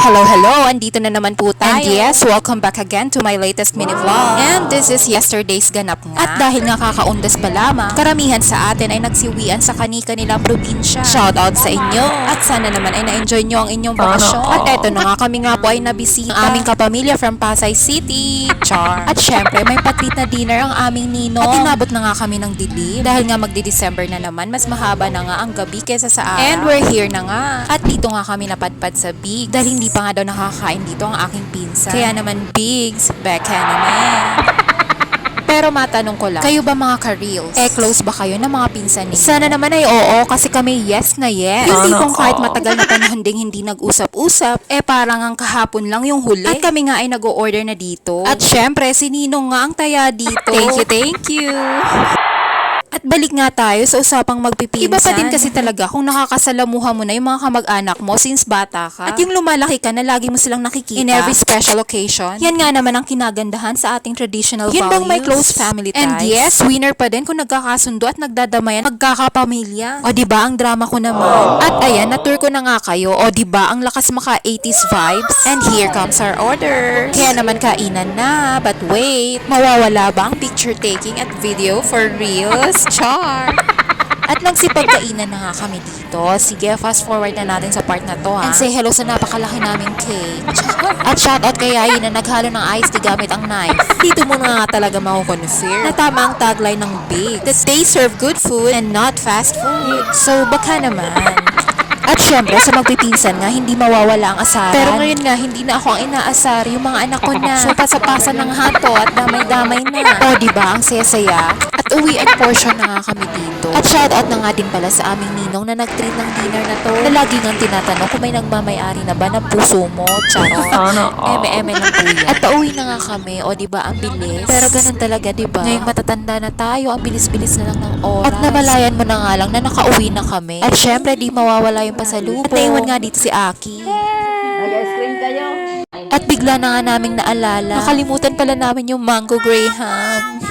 Hello! Andito na naman po tayo. And yes, welcome back again to my latest mini vlog. And this is yesterday's ganap nga. At dahil nga kakaundas pa lamang, karamihan sa atin ay nagsiwian sa kani-kanilang probinsya. Shout out sa inyo! At sana naman ay na-enjoy nyo ang inyong bakasyon. At eto na nga, kami nga po ay nabisita ang aming kapamilya from Pasay City. Char! At syempre, may patrit na dinner ang aming ninong. At inabot na nga kami ng dilim. Dahil nga magdi-December na naman, mas mahaba na nga ang gabi kesa sa araw. And we're here na nga. At dito nga kami napadpad sa Big. Dahil hindi pa nga daw nakakain dito ang aking pinsan. Kaya naman, Bigs, Becca naman. Pero matanong ko lang, kayo ba mga ka-reels? Close ba kayo ng mga pinsan ninyo? Sana naman ay oo, kasi kami yes na yes. Yung tipong kahit matagal na panahon ding hindi nag-usap-usap, parang ang kahapon lang yung huli. At kami nga ay nag-o-order na dito. At syempre, si Ninong nga ang taya dito. Thank you. At balik nga tayo sa usapang magpipinsan. Iba pa din kasi talaga kung nakakasalamuha mo na yung mga kamag-anak mo since bata ka. At yung lumalaki ka na lagi mo silang nakikita in every special occasion. Yan nga naman ang kinagandahan sa ating traditional values. Yan bang may close family ties. And yes, winner pa din kung nagkakasundo at nagdadamayan magkakapamilya. O diba ang drama ko naman. At ayan, na-tour ko na nga kayo. O diba ang lakas maka 80s vibes. And here comes our order. Kaya naman kainan na. But wait, mawawala ba ang picture taking at video for reals? Char! At nagsipagkainan na nga kami dito. Sige, fast forward na natin sa part na to ha. And say hello sa napakalaki naming cake. At shoutout kay Yayi na naghalo ng iced tea gamit ang knife. Dito mo na nga talaga mako-confirm na tama ang tagline ng Big. That they serve good food and not fast food. So baka naman. At syempre, sa magpipinsan nga, hindi mawawala ang asaran. Pero ngayon nga, hindi na ako ang inaasar. Yung mga anak ko na. So, pasapasan ng hato at damay-damay na. O, diba? Ang saya-saya. At uwi at portion na nga kami dito. At shoutout na nga din pala sa aming ninong na nag-treat ng dinner na to. Na lagi nga tinatanong kung may nagmamayari na ba ng puso mo. Charot. Eme-eme lang po yan. At pauwi na nga kami. O, diba? Ang bilis. Pero ganun talaga, diba? Ngayong matatanda na tayo, ang bilis-bilis na lang ng oras. At namalayan mo na nga lang na nakauwi na kami. At syempre, di mawawala yung pasalubong. At naiwan nga dito si Aki. Nag-ice cream kayo? At bigla na nga naming naalala. Nakalimutan pala namin yung mango graham.